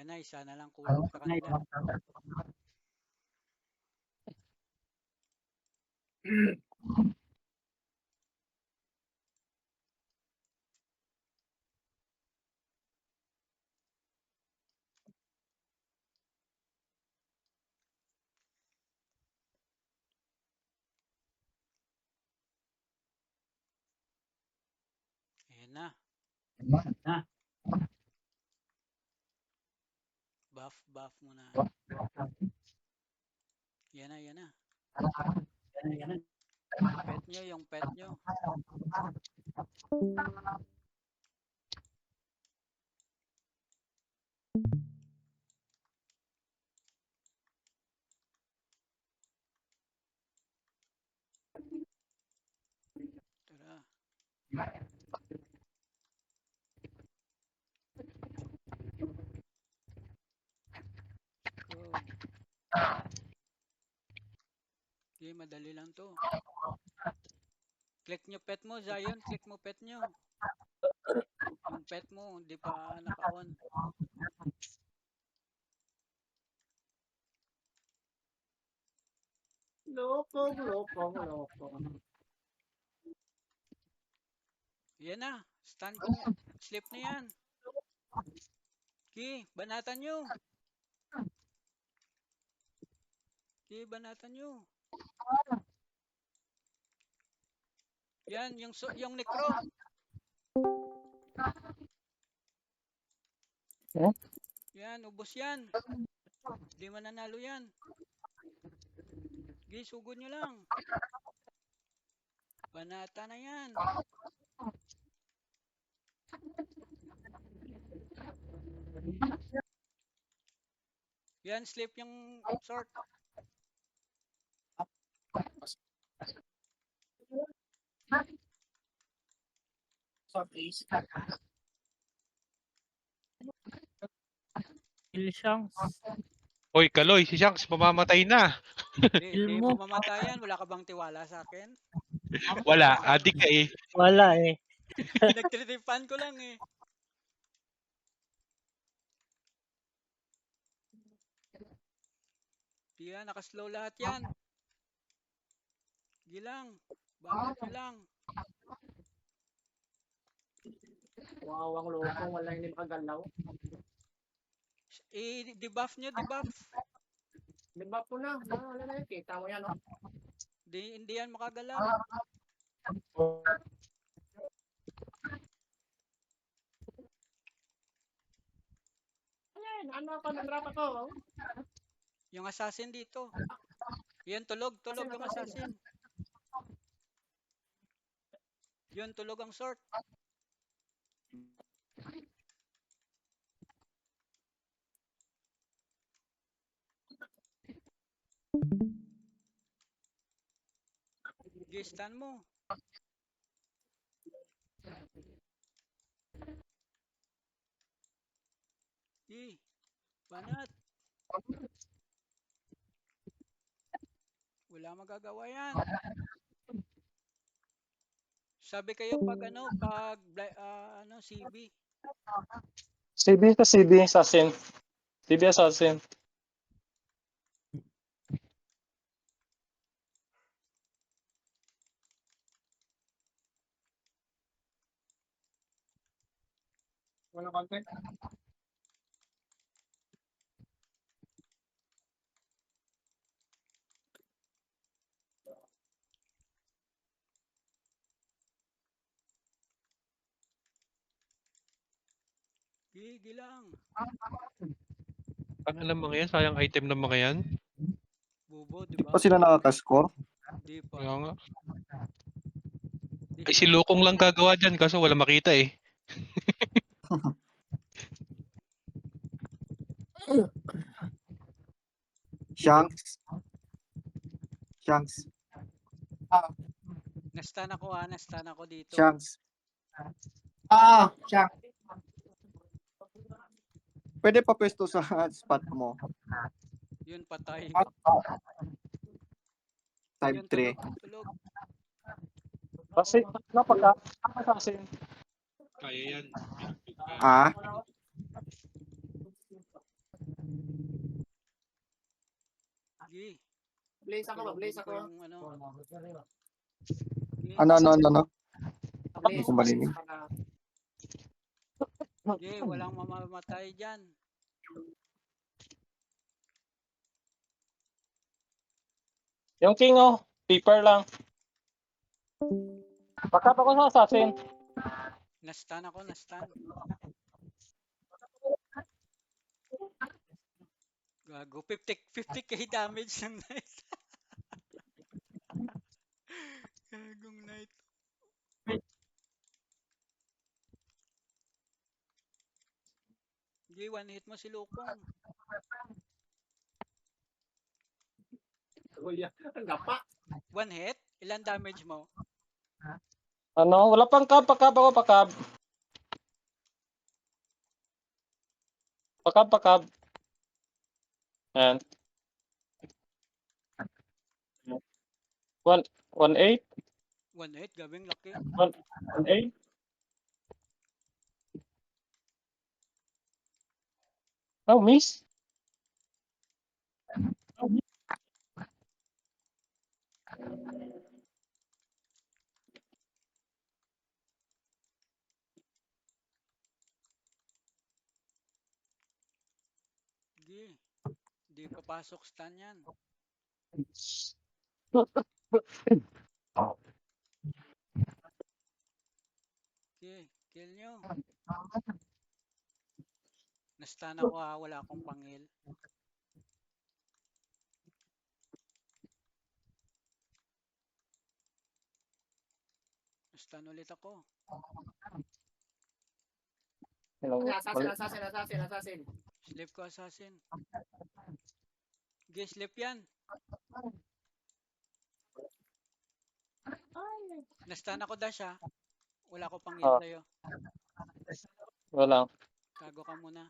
Yan na, isa na lang kulang sa kanila. Ayan na. Buff muna. Yan na, yan na. Pet nyo, yung pet nyo. Tara. Go. Okay, madali lang to. Click nyo pet mo, Zion. Click mo pet nyo. Yung pet mo, hindi pa naka-on. Loko. Yan na. Stand slip na yan. Okay, banatan nyo. Okay, banatan nyo. Yan, yung necro. Yan, ubos yan. Hindi mananalo yan. Okay, sugod nyo lang. Banata na yan. Yan, slip yung sort. Ilshanks. Hoy, Kaloy, si Shanks mamamatay na. Hindi mo mamatayan. Wala ka bang tiwala sa akin? Wala, adik ka eh. Wala eh. Pinagtritripan ko lang eh. Yan, nakaslow lahat yan. Sige lang. Banat nyo lang. Wawang loko, wala hindi makagalaw. I-debuff nyo, debuff. Di ba po na? Wala na yun. Kita mo yan, oh. Hindi yan makagalaw. Ayan, ano ako, nag-drop ako, oh. Yung assassin dito. Yan, tulog yung assassin. Yun, tulog ang sword. Gistan mo. Banat. Wala magagawa yan. Sabi kayo pag CB. CB assassin. CB assassin. Wala content. Gigi lang. Ang alam mga yan, sayang item ng mga yan. Bubo, di Di ba? pa sila nakaka-score? Di pa. Kaya nga. Di Ay, si Lokong lang gagawa dyan kaso wala makita eh. Shanks. Nastan ako dito. Shanks. Siya. Pwede pa pwesto sa spot mo. Yun, patay. Type Yun, 3. tulog. Kasi, napaka assassin. Kaya yan. Ah? Blaze ako, blaze ako. Yung ano. Sige, Ano? Blaze, ko marinig. sige, walang mamamatay dyan. Yung king oh. Paper lang. Backup ako sa assassin. Nastan ako, nastan. Gago, 50k damage ng knight. Gagong knight. Sige, one hit mo si Lukong. Kuya, ang gapa. One hit? Ilan damage mo? Ano? Wala pang cab. Pakab ako, pakab. Pakab. Yan. 1-8. 1-8, gabing laki. 1-8. Oh, miss. Sige. Di papasok stun yan. Sige, kill nyo. Nastan ako ha, wala akong pangil. Nastan ulit ako. Hello. Assassin. Sleep ko, assassin. Sige, sleep yan. Nastan ako dash ha. Wala ko pangil Oh. sa'yo. Wala. Tago ka muna.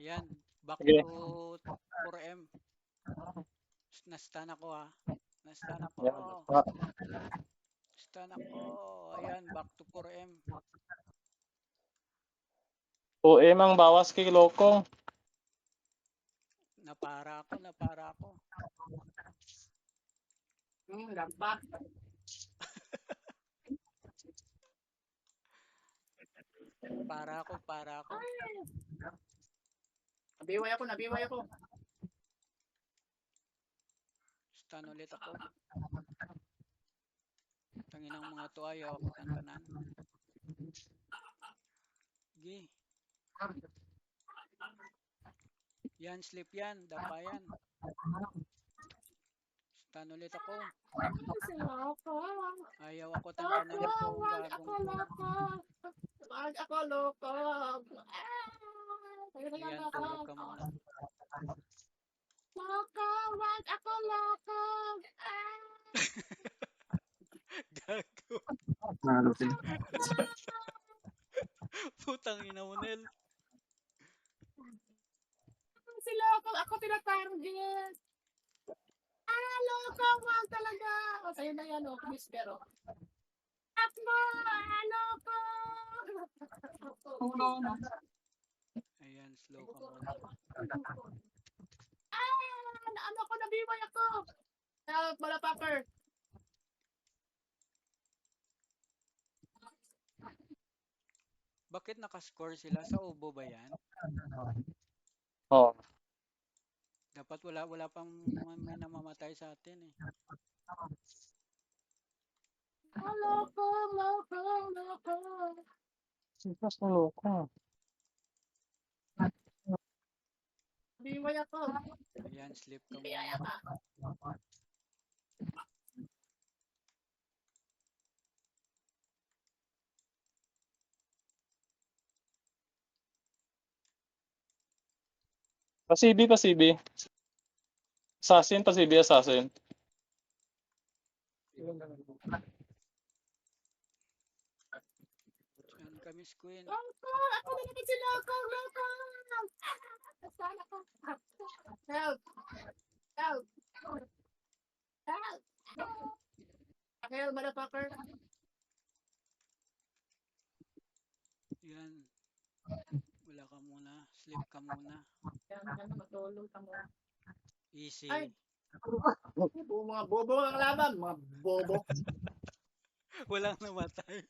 Ayan, back Sige. to 4M. Nastan ako ha. Nastan ako. Nastan ako. Ayan, back to 4M. OM ang bawas kay Loko. Napara ako. Gapa. Para ako. Nabiway ako. Stun ulit ako. Tanginang mga to ayaw ako tantanan. Gi. Yan, sleep yan. Dapa yan. Stun ulit ako. Ayaw ako tantanan itong gagong to. Wag ako loko. Ayan, tulog ka muna. Wag ako loko. Gago. Nalo sila. Putang ina mo, Nel. Si loko, ako tinatarget. Loko, wag talaga. O, sa'yo na yan, oh, mister, oh. Takbo, loko. Ayan, slow ka muna. Ano ako, nabiway ako. Help, motherfucker. Bakit nakascore sila? Sa ubo ba yan? Oh. Dapat wala pang may namamatay sa atin eh. Loko. Sipas na Loko. Nabiway ako. Ayan, sleep ka Nabiway muna. ako. Pa-CB. Assassin. Diyan kami, Queen. Loko, ako na naman si Loko. Nasaan ako? Help. Help, motherfucker. Yan. Wala ka muna. Sleep ka muna. Yan, matulog ka mo. Easy. Ay. Mga bobo ang laban, mga bobo. Walang namatay.